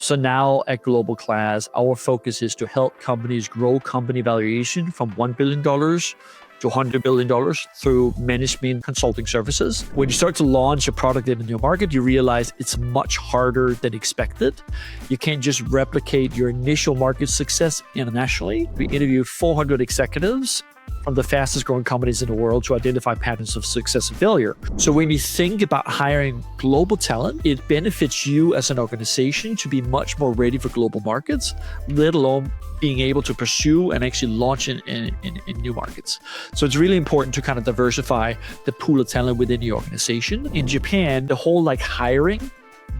So now at Global Class, our focus is to help companies grow company valuation from $1 billion to $100 billion through management consulting services. When you start to launch a product in a new market, you realize it's much harder than expected. You can't just replicate your initial market success internationally. We interviewed 400 executives from the fastest growing companies in the world to identify patterns of success and failure. So when you think about hiring global talent, it benefits you as an organization to be much more ready for global markets, let alone being able to pursue and actually launch in new markets. So it's really important to kind of diversify the pool of talent within the organization. In Japan, the whole hiring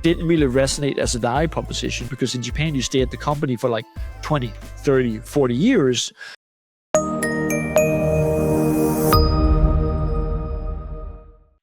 didn't really resonate as a value proposition because in Japan, you stay at the company for 20, 30, 40 years.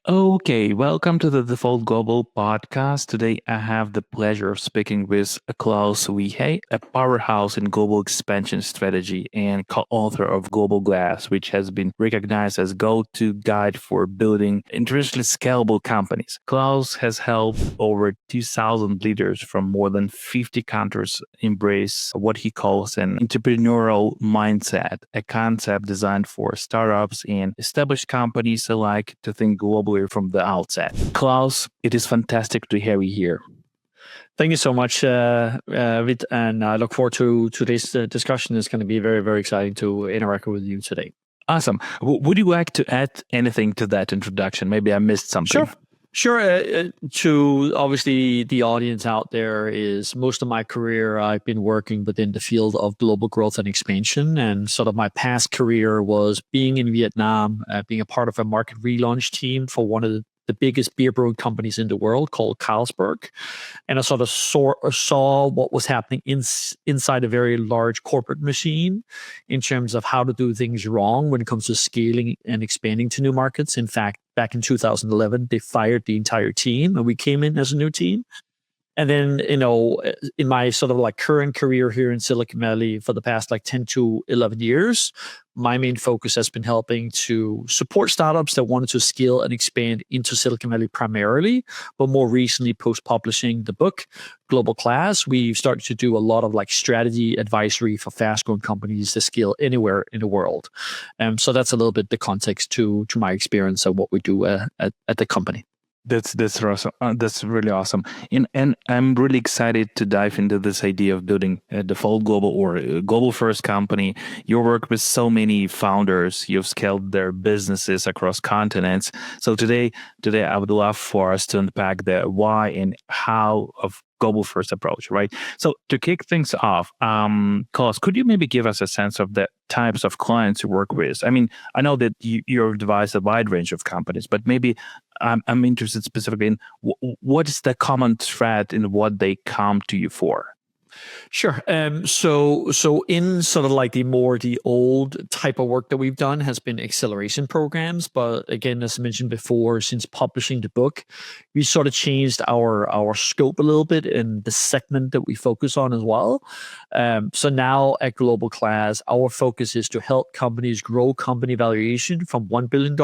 Okay, welcome to the Default Global podcast. Today, I have the pleasure of speaking with Klaus Wehage, a powerhouse in global expansion strategy and co-author of Global Glass, which has been recognized as go-to guide for building internationally scalable companies. Klaus has helped over 2,000 leaders from more than 50 countries embrace what he calls an entrepreneurial mindset, a concept designed for startups and established companies alike to think globally from the outset. Klaus, it is fantastic to have you here. Thank you so much, Vid, and I look forward to today's discussion. It's going to be very, very exciting to interact with you today. Awesome. Would you like to add anything to that introduction? Maybe I missed something. Sure. To obviously the audience out there is most of my career, I've been working within the field of global growth and expansion. And sort of my past career was being in Vietnam, being a part of a market relaunch team for one of the biggest beer brewing companies in the world called Carlsberg. And I sort of saw what was happening inside a very large corporate machine in terms of how to do things wrong when it comes to scaling and expanding to new markets. In fact, back in 2011, they fired the entire team and we came in as a new team. And then, in my sort of current career here in Silicon Valley for the past 10 to 11 years, my main focus has been helping to support startups that wanted to scale and expand into Silicon Valley primarily. But more recently, post-publishing the book, Global Class, we've started to do a lot of strategy advisory for fast-growing companies to scale anywhere in the world. So that's a little bit the context to my experience of what we do at the company. That's awesome. That's really awesome. And I'm really excited to dive into this idea of building a default global or a global first company. You work with so many founders. You've scaled their businesses across continents. So today I would love for us to unpack the why and how of global first approach, right? So to kick things off, Klaus, could you maybe give us a sense of the types of clients you work with? I mean, I know that you've advised a wide range of companies, but maybe I'm interested specifically in what is the common thread in what they come to you for? Sure. So in sort of the old type of work that we've done has been acceleration programs. But again, as I mentioned before, since publishing the book, we sort of changed our scope a little bit in the segment that we focus on as well. So now at Global Class, our focus is to help companies grow company valuation from $1 billion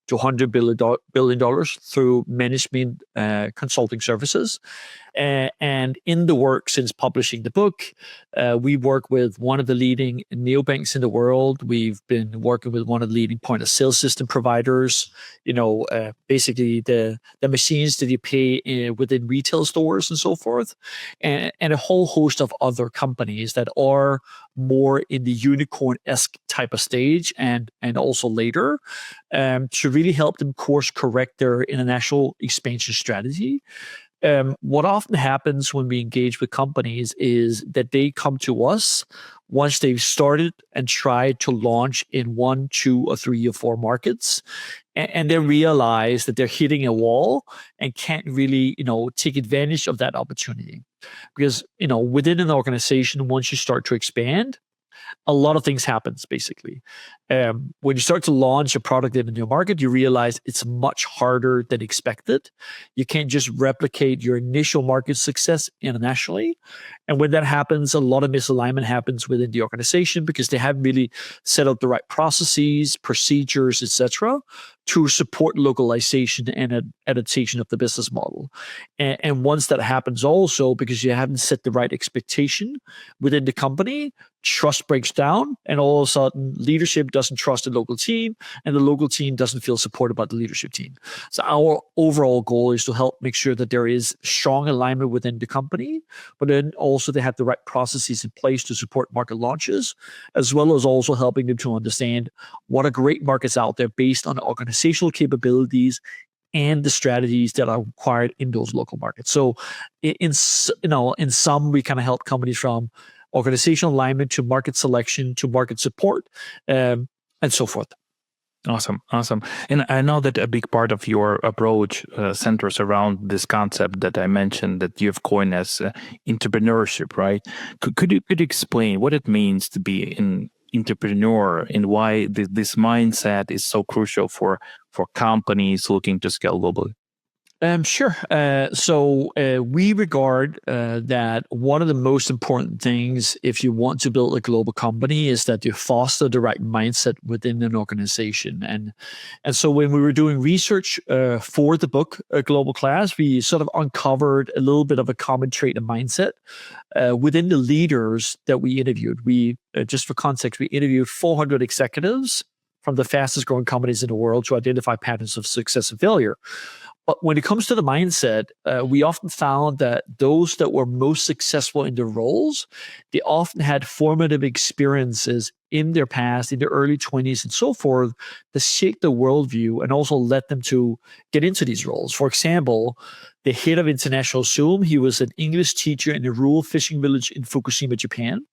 to $100 billion through management consulting services. And in the work since publishing the book, we work with one of the leading neobanks in the world. We've been working with one of the leading point of sale system providers, basically the machines that you pay within retail stores and so forth, and a whole host of other companies that are more in the unicorn-esque type of stage and also later to really help them course correct their international expansion strategy. What often happens when we engage with companies is that they come to us once they've started and tried to launch in 1, 2, or 3 or 4 markets, and they realize that they're hitting a wall and can't really, take advantage of that opportunity. Because, within an organization, once you start to expand, a lot of things happens basically. When you start to launch a product in a new market, you realize it's much harder than expected. You can't just replicate your initial market success internationally. And when that happens, a lot of misalignment happens within the organization because they haven't really set up the right processes, procedures, etc., to support localization and adaptation of the business model. And once that happens, also because you haven't set the right expectation within the company, trust breaks down, and all of a sudden, leadership doesn't trust the local team, and the local team doesn't feel supported by the leadership team. So our overall goal is to help make sure that there is strong alignment within the company, but then also they have the right processes in place to support market launches, as well as also helping them to understand what are great markets out there based on organizational capabilities and the strategies that are required in those local markets. So, in some, we kind of help companies from organizational alignment to market selection to market support, and so forth. Awesome, awesome. And I know that a big part of your approach centers around this concept that I mentioned that you've coined as entrepreneurship, right? Could you explain what it means to be an entrepreneur and why this mindset is so crucial for companies looking to scale globally? Sure. We regard that one of the most important things if you want to build a global company is that you foster the right mindset within an organization. And so when we were doing research for the book Global Class, we sort of uncovered a little bit of a common trait of mindset within the leaders that we interviewed. Just for context, we interviewed 400 executives from the fastest growing companies in the world to identify patterns of success and failure. But when it comes to the mindset, we often found that those that were most successful in their roles, they often had formative experiences in their past, in their early 20s and so forth, that shaped their worldview and also led them to get into these roles. For example, the head of International Zoom, he was an English teacher in a rural fishing village in Fukushima, Japan.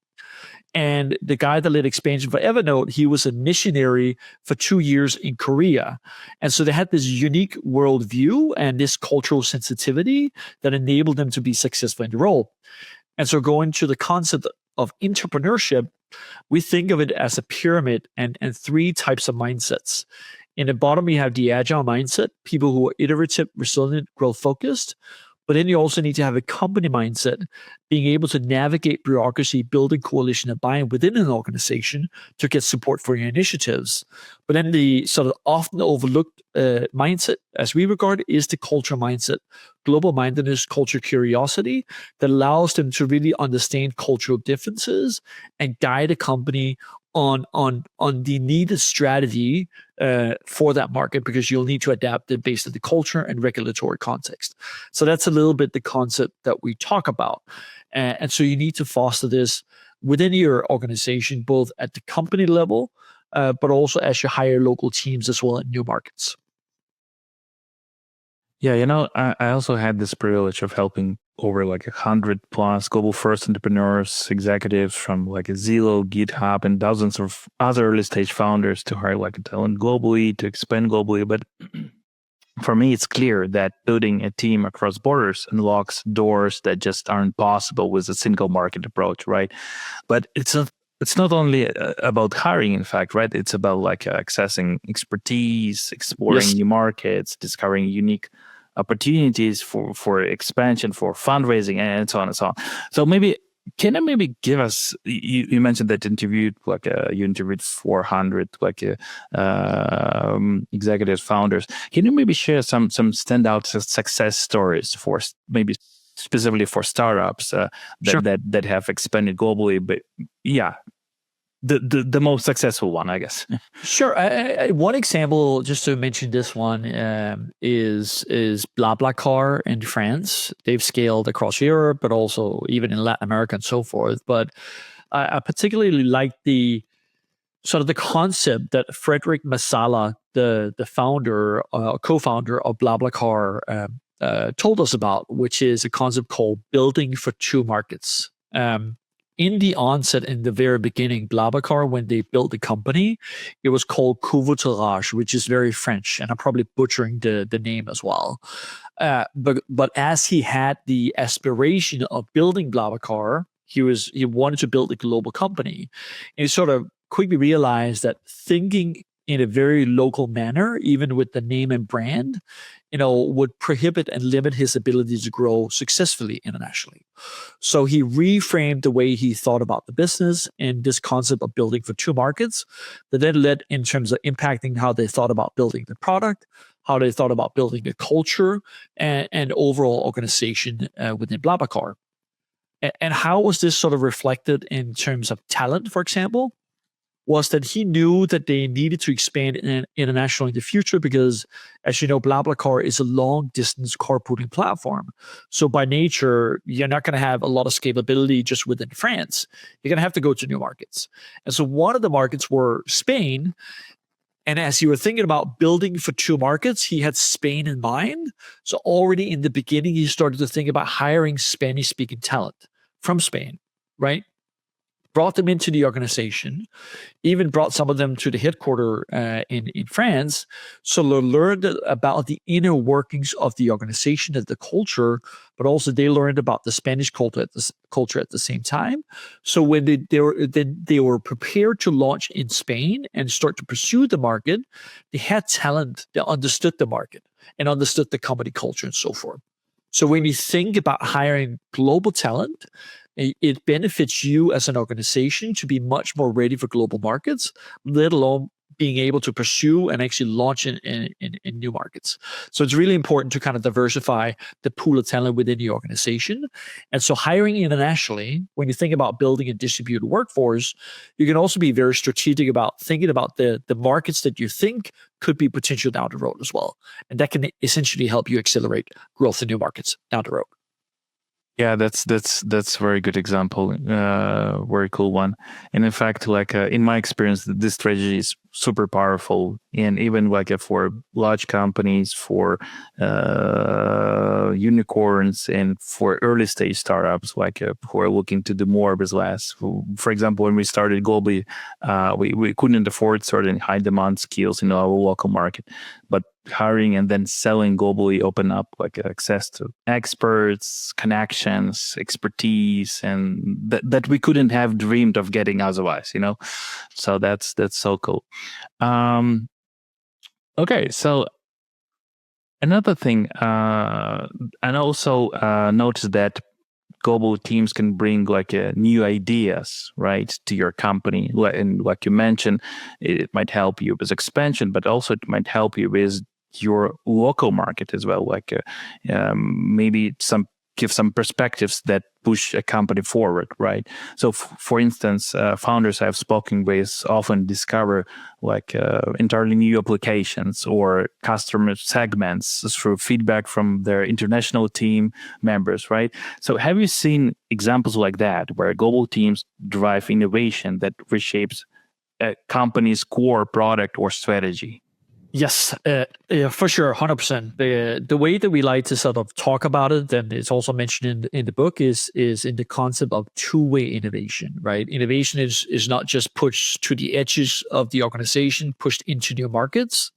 And the guy that led expansion for Evernote, he was a missionary for 2 years in Korea. And so they had this unique worldview and this cultural sensitivity that enabled them to be successful in the role. And so going to the concept of entrepreneurship, we think of it as a pyramid and three types of mindsets. In the bottom, you have the agile mindset, people who are iterative, resilient, growth focused. But then you also need to have a company mindset, being able to navigate bureaucracy, building coalition and buy-in within an organization to get support for your initiatives. But then the sort of often overlooked mindset, as we regard it, is the culture mindset, global mindedness, culture curiosity that allows them to really understand cultural differences and guide a company on the needed strategy for that market, because you'll need to adapt it based on the culture and regulatory context. So that's a little bit the concept that we talk about. And so you need to foster this within your organization, both at the company level, but also as you hire local teams as well in new markets. Yeah, I also had this privilege of helping over like 100 plus global first entrepreneurs, executives from like Zillow, GitHub, and dozens of other early stage founders to hire like a talent globally, to expand globally. But for me, it's clear that building a team across borders unlocks doors that just aren't possible with a single market approach, right? But it's not only about hiring, in fact, right? It's about like accessing expertise, exploring Yes. new markets, discovering unique opportunities for expansion, for fundraising, and so on and so on. So can you maybe give us? You mentioned that you interviewed 400 executive founders. Can you maybe share some standout success stories for maybe specifically for startups Sure. that have expanded globally? But yeah, the most successful one, I guess. Sure. One example, just to mention this one, is BlaBlaCar in France. They've scaled across Europe, but also even in Latin America and so forth. But I particularly like the sort of the concept that Frederick Masala, the founder, co-founder of BlaBlaCar, told us about, which is a concept called building for two markets. In the onset, in the very beginning, BlaBlaCar, when they built the company, it was called Covoiturage, which is very French, and I'm probably butchering the name as well. But as he had the aspiration of building BlaBlaCar, he wanted to build a global company, and he sort of quickly realized that thinking in a very local manner, even with the name and brand, would prohibit and limit his ability to grow successfully internationally. So he reframed the way he thought about the business and this concept of building for two markets that then led in terms of impacting how they thought about building the product, how they thought about building the culture and overall organization within BlaBlaCar. And how was this sort of reflected in terms of talent, for example? Was that he knew that they needed to expand internationally in the future because, as you know, BlaBlaCar is a long-distance carpooling platform. So by nature, you're not going to have a lot of scalability just within France. You're going to have to go to new markets. And so one of the markets were Spain. And as you were thinking about building for two markets, he had Spain in mind. So already in the beginning, he started to think about hiring Spanish-speaking talent from Spain, right? Brought them into the organization, even brought some of them to the headquarters in France. So they learned about the inner workings of the organization and the culture, but also they learned about the Spanish culture at the same time. So when they were prepared to launch in Spain and start to pursue the market, they had talent that understood the market and understood the company culture and so forth. So when you think about hiring global talent, it benefits you as an organization to be much more ready for global markets, let alone being able to pursue and actually launch in new markets. So it's really important to kind of diversify the pool of talent within the organization. And so hiring internationally, when you think about building a distributed workforce, you can also be very strategic about thinking about the markets that you think could be potential down the road as well. And that can essentially help you accelerate growth in new markets down the road. Yeah, that's very good example. Very cool one. And in fact, like in my experience, this strategy is super powerful. And even like for large companies, for unicorns, and for early stage startups, like who are looking to do more with less. For example, when we started globally, we couldn't afford certain high demand skills in our local market, but hiring and then selling globally open up like access to experts, connections, expertise, and that we couldn't have dreamed of getting otherwise, So that's so cool. Okay, so another thing, and also notice that global teams can bring like new ideas, right, to your company. And like you mentioned, it might help you with expansion, but also it might help you with your local market as well. Like maybe give some perspectives that push a company forward, right? So, for instance, founders I've spoken with often discover like entirely new applications or customer segments through feedback from their international team members, right? So, have you seen examples like that where global teams drive innovation that reshapes a company's core product or strategy? Yes, yeah, for sure, 100%. The way that we like to sort of talk about it, and it's also mentioned in the book, is in the concept of two-way innovation, right? Innovation is not just pushed to the edges of the organization, pushed into new markets,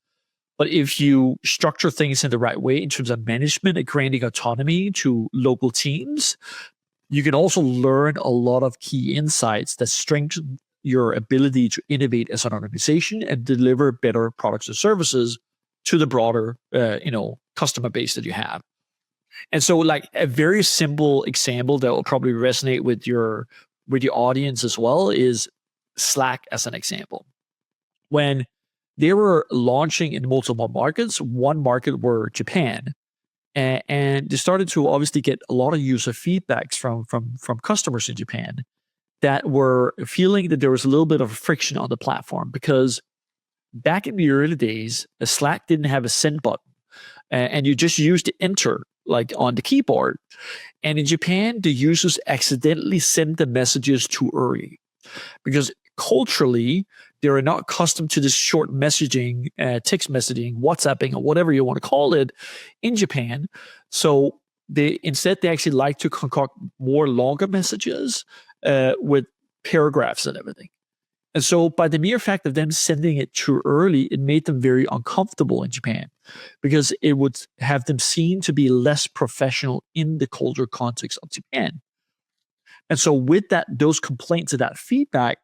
but if you structure things in the right way in terms of management and granting autonomy to local teams, you can also learn a lot of key insights that strengthen your ability to innovate as an organization and deliver better products and services to the broader, customer base that you have. And so, like a very simple example that will probably resonate with your audience as well is Slack as an example. When they were launching in multiple markets, one market were Japan, and they started to obviously get a lot of user feedbacks from customers in Japan that were feeling that there was a little bit of friction on the platform because back in the early days, Slack didn't have a send button, and you just used to enter like on the keyboard. And in Japan, the users accidentally send the messages too early because culturally they are not accustomed to this short messaging, text messaging, WhatsApping, or whatever you want to call it in Japan. So they actually like to concoct more longer messages with paragraphs and everything. And so by the mere fact of them sending it too early, it made them very uncomfortable in Japan because it would have them seen to be less professional in the culture context of Japan. And so with those complaints and that feedback,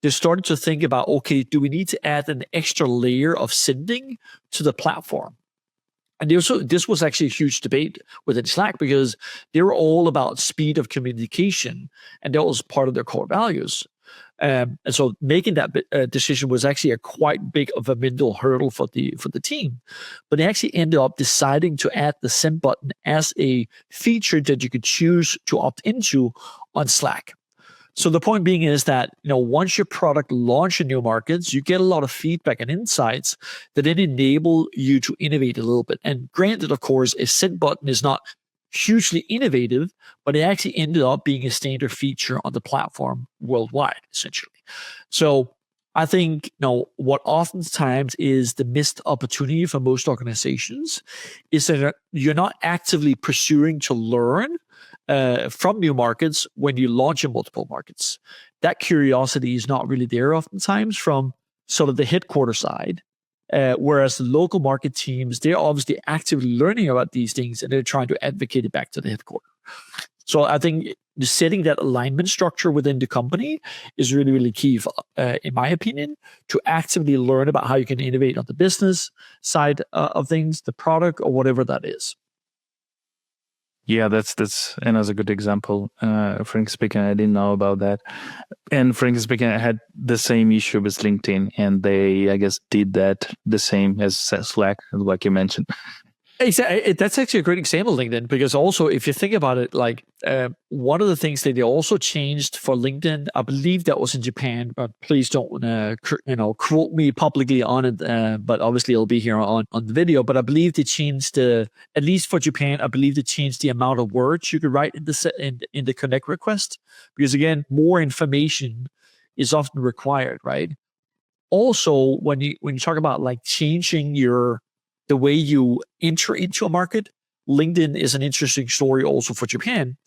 they started to think about, okay, do we need to add an extra layer of sending to the platform? And this was actually a huge debate within Slack because they were all about speed of communication, and that was part of their core values. And so making that decision was actually a quite big of a mental hurdle for the team. But they actually ended up deciding to add the send button as a feature that you could choose to opt into on Slack. So the point being is that, once your product launch in new markets, you get a lot of feedback and insights that then enable you to innovate a little bit. And granted, of course, a send button is not hugely innovative, but it actually ended up being a standard feature on the platform worldwide, essentially. So I think, what oftentimes is the missed opportunity for most organizations is that you're not actively pursuing to learn from new markets when you launch in multiple markets. That curiosity is not really there oftentimes from sort of the headquarter side. Whereas the local market teams, they're obviously actively learning about these things and they're trying to advocate it back to the headquarter. So I think setting that alignment structure within the company is really, really key, in my opinion, to actively learn about how you can innovate on the business side of things, the product, or whatever that is. Yeah, that's a good example. Frankly speaking, I didn't know about that. And frankly speaking, I had the same issue with LinkedIn, and they, I guess, did that the same as Slack, like you mentioned. Exactly. That's actually a great example, LinkedIn, because also if you think about it, like one of the things that they also changed for LinkedIn, I believe that was in Japan, but please don't quote me publicly on it. But obviously it'll be here on the video. But I believe they changed at least for Japan, I believe they changed the amount of words you could write in the connect request, because again, more information is often required, right? Also, when you talk about like changing the way you enter into a market, LinkedIn is an interesting story also for Japan,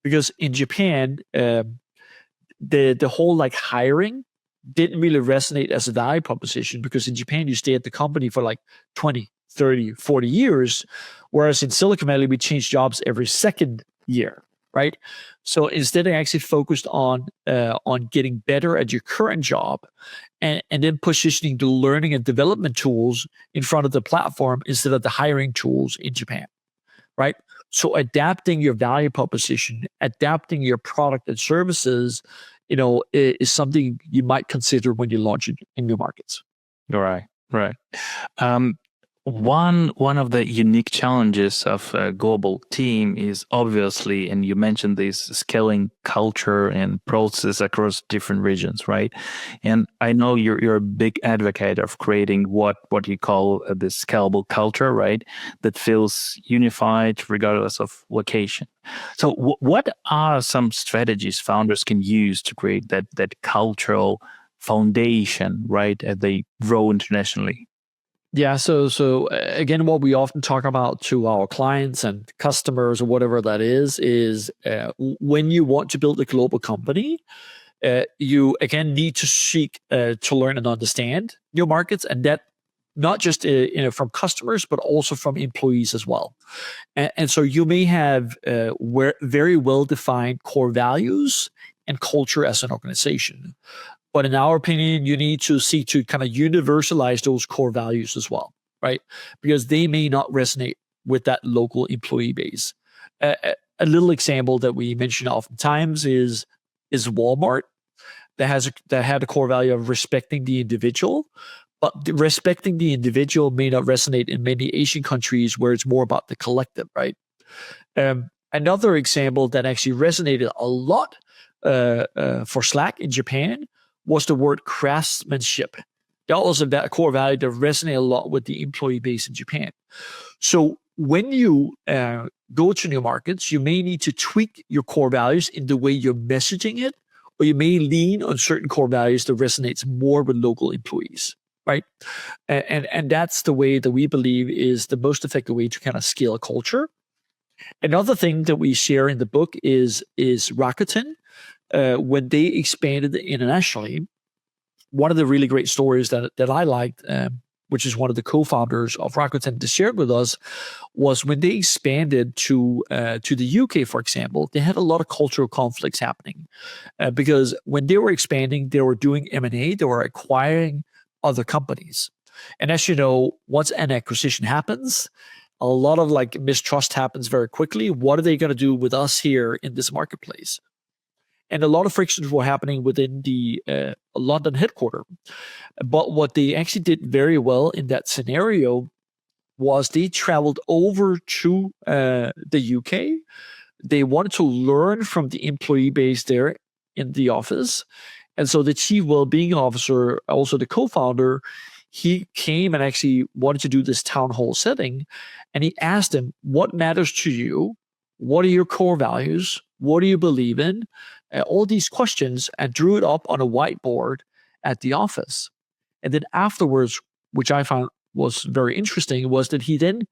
because in Japan, the whole like hiring didn't really resonate as a value proposition, because in Japan you stay at the company for like 20, 30, 40 years, whereas in Silicon Valley we change jobs every second year, right? So instead they actually focused on getting better at your current job, and then positioning the learning and development tools in front of the platform instead of the hiring tools in Japan, right? So adapting your value proposition, adapting your product and services, is something you might consider when you launch in new markets. Right. One of the unique challenges of a global team is obviously, and you mentioned this, scaling culture and process across different regions, right? And I know you're a big advocate of creating what you call this scalable culture, right? That feels unified regardless of location. So what are some strategies founders can use to create that cultural foundation, right, as they grow internationally? Yeah. So again, what we often talk about to our clients and customers or whatever that is when you want to build a global company, you again need to seek to learn and understand new markets, and that not just from customers but also from employees as well. And so you may have very well defined core values and culture as an organization. But in our opinion, you need to seek to kind of universalize those core values as well, right? Because they may not resonate with that local employee base. A little example that we mention oftentimes is Walmart, that had a core value of respecting the individual, but respecting the individual may not resonate in many Asian countries where it's more about the collective, right? Another example that actually resonated a lot for Slack in Japan was the word craftsmanship. That was a core value that resonated a lot with the employee base in Japan. So when you go to new markets, you may need to tweak your core values in the way you're messaging it, or you may lean on certain core values that resonates more with local employees, right? And that's the way that we believe is the most effective way to kind of scale a culture. Another thing that we share in the book is Rakuten. When they expanded internationally, one of the really great stories that I liked which is one of the co-founders of Rakuten, shared with us, was when they expanded to the UK, for example, they had a lot of cultural conflicts happening because when they were expanding, they were doing M&A, they were acquiring other companies. And as you know, once an acquisition happens, a lot of like mistrust happens very quickly. What are they going to do with us here in this marketplace? And a lot of frictions were happening within the London headquarter. But what they actually did very well in that scenario was they traveled over to the UK. They wanted to learn from the employee base there in the office. And so the chief well-being officer, also the co-founder, he came and actually wanted to do this town hall setting. And he asked them, what matters to you? What are your core values? What do you believe in? All these questions, and drew it up on a whiteboard at the office. And then afterwards, which I found was very interesting, was that he then,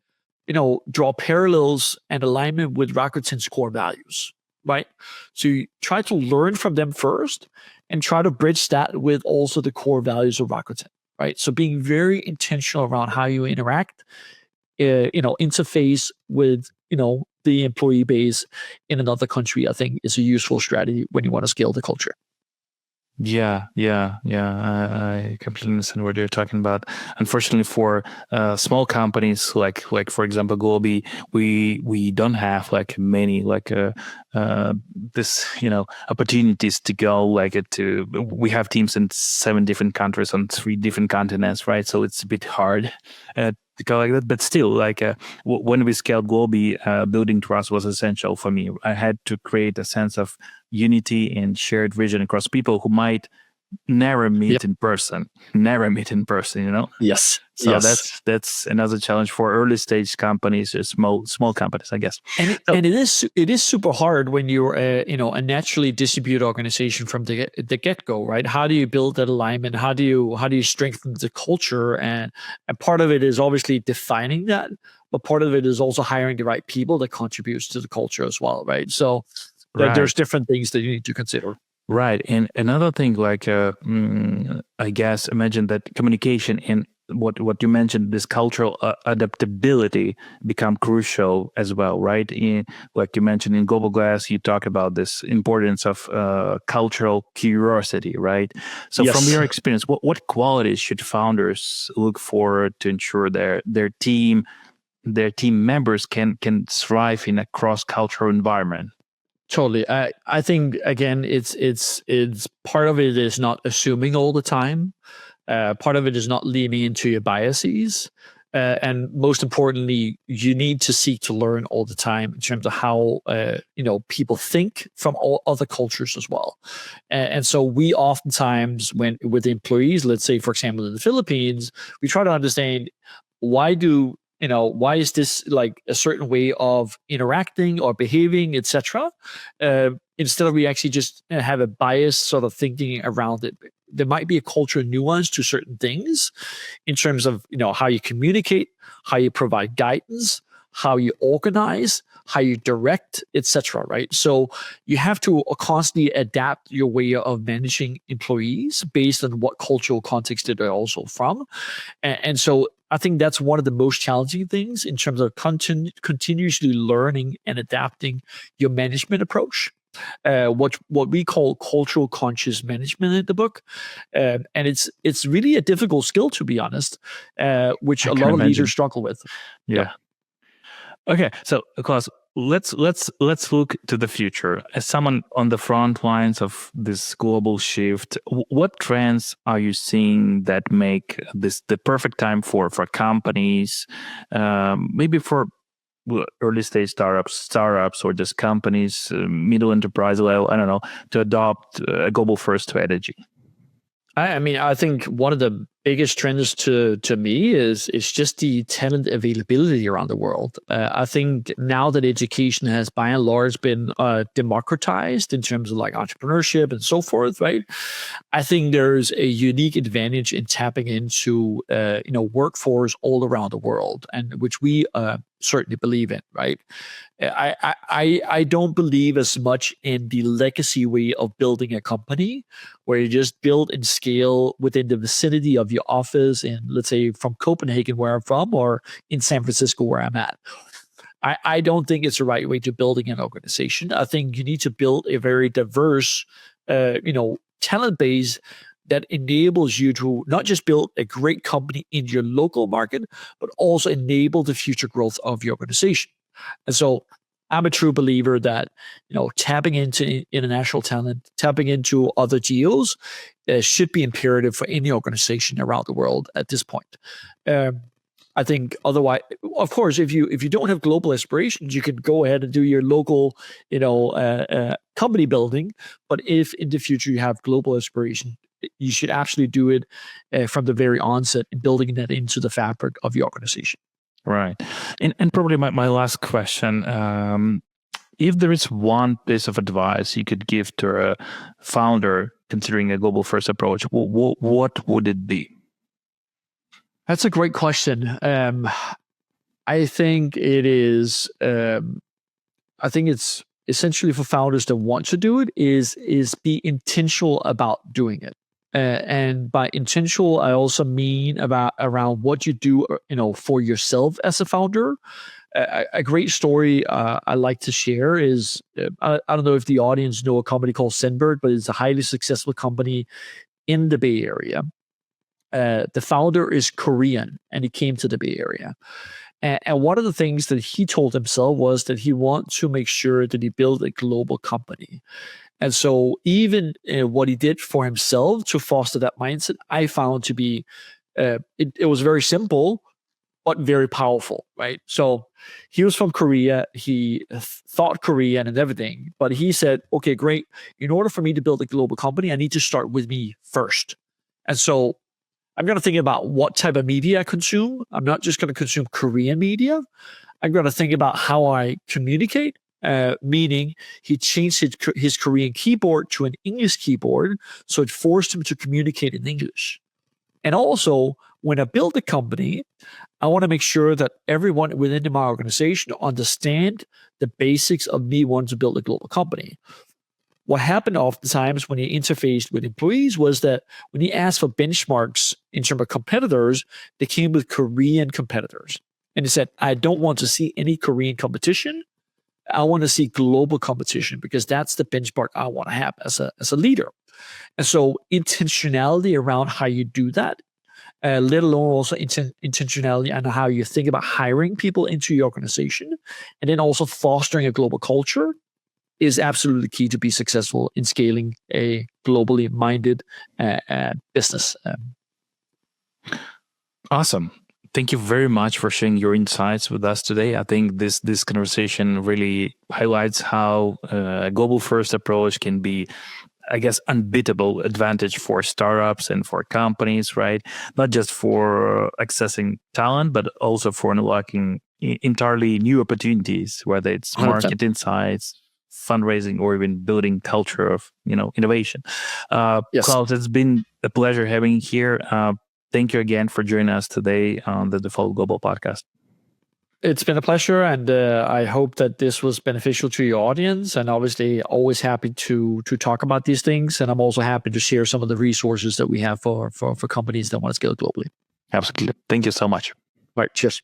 draw parallels and alignment with Rakuten's core values, right? So you try to learn from them first and try to bridge that with also the core values of Rakuten, right? So being very intentional around how you interact, interface with, the employee base in another country, I think is a useful strategy when you want to scale the culture. Yeah. I completely understand what you're talking about. Unfortunately, for small companies like for example Gobi, we don't have like many this opportunities to go we have teams in 7 different countries on 3 different continents, right? So it's a bit hard to go like that. But still, when we scaled Gobi, building trust was essential for me. I had to create a sense of unity and shared vision across people who might never meet in person. Yes. So Yes. that's another challenge for early stage companies, or small companies, I guess. And it is super hard when you're a naturally distributed organization from the get go, right? How do you build that alignment? How do you strengthen the culture? And part of it is obviously defining that, but part of it is also hiring the right people that contributes to the culture as well, right? So there's different things that you need to consider. Right. And another thing, I guess, imagine that communication and what you mentioned, this cultural adaptability become crucial as well, right? Like you mentioned in Global Glass, you talk about this importance of cultural curiosity, right? So Yes. from your experience, what qualities should founders look for to ensure their team members can thrive in a cross-cultural environment? Totally. I think again, it's part of it is not assuming all the time. Part of it is not leaning into your biases. And most importantly, you need to seek to learn all the time in terms of how people think from all other cultures as well. And so we oftentimes, when with employees, let's say for example in the Philippines, we try to understand why is this like a certain way of interacting or behaving, etc. Instead of we actually just have a biased sort of thinking around it. There might be a cultural nuance to certain things in terms of how you communicate, how you provide guidance, how you organize, how you direct, etc. Right? So you have to constantly adapt your way of managing employees based on what cultural context that they're also from, and so I think that's one of the most challenging things in terms of continuously learning and adapting your management approach. What we call cultural conscious management in the book, and it's really a difficult skill, to be honest, which a lot of leaders struggle with. Yeah. Okay, so Klaus, let's look to the future. As someone on the front lines of this global shift, what trends are you seeing that make this the perfect time for companies, maybe for early stage startups, or just companies, middle enterprise level, I don't know, to adopt a global first strategy? I mean, I think one of the biggest trends to me is just the talent availability around the world. I think now that education has by and large been democratized in terms of like entrepreneurship and so forth, right? I think there's a unique advantage in tapping into workforce all around the world, and which we certainly believe in, right? I don't believe as much in the legacy way of building a company where you just build and scale within the vicinity of of your office in, let's say, from Copenhagen, where I'm from, or in San Francisco, where I'm at. I don't think it's the right way to building an organization. I think you need to build a very diverse, talent base that enables you to not just build a great company in your local market, but also enable the future growth of your organization. And so I'm a true believer that, tapping into international talent, tapping into other geos should be imperative for any organization around the world at this point. I think otherwise, of course, if you don't have global aspirations, you can go ahead and do your local, company building. But if in the future you have global aspiration, you should actually do it from the very onset and building that into the fabric of your organization. Right. And probably my last question, if there is one piece of advice you could give to a founder considering a global first approach, what would it be? That's a great question. I think it is. I think it's essentially for founders that want to do it is be intentional about doing it. And by intentional, I also mean around what you do, for yourself as a founder. A great story I like to share is I don't know if the audience know a company called Zenbird, but it's a highly successful company in the Bay Area. The founder is Korean, and he came to the Bay Area. And one of the things that he told himself was that he wants to make sure that he built a global company. And so even what he did for himself to foster that mindset, I found to be, it was very simple, but very powerful, right? So he was from Korea. He thought Korean and everything, but he said, okay, great. In order for me to build a global company, I need to start with me first. And so I'm going to think about what type of media I consume. I'm not just going to consume Korean media. I'm going to think about how I communicate, meaning he changed his Korean keyboard to an English keyboard, so it forced him to communicate in English. And also, when I build a company, I want to make sure that everyone within my organization understand the basics of me wanting to build a global company. What happened oftentimes when he interfaced with employees was that when he asked for benchmarks in terms of competitors, they came with Korean competitors. And he said, I don't want to see any Korean competition. I want to see global competition because that's the benchmark I want to have as a leader. And so intentionality around how you do that, let alone also intentionality on how you think about hiring people into your organization, and then also fostering a global culture is absolutely key to be successful in scaling a globally minded business. Awesome. Thank you very much for sharing your insights with us today. I think this conversation really highlights how a global first approach can be, I guess, unbeatable advantage for startups and for companies, right? Not just for accessing talent, but also for unlocking entirely new opportunities, whether it's 100%. Market insights, fundraising, or even building culture of innovation. Yes. Klaus, it's been a pleasure having you here. Thank you again for joining us today on the Default Global podcast. It's been a pleasure, and I hope that this was beneficial to your audience. And obviously, always happy to talk about these things. And I'm also happy to share some of the resources that we have for companies that want to scale globally. Absolutely. Thank you so much. All right. Cheers.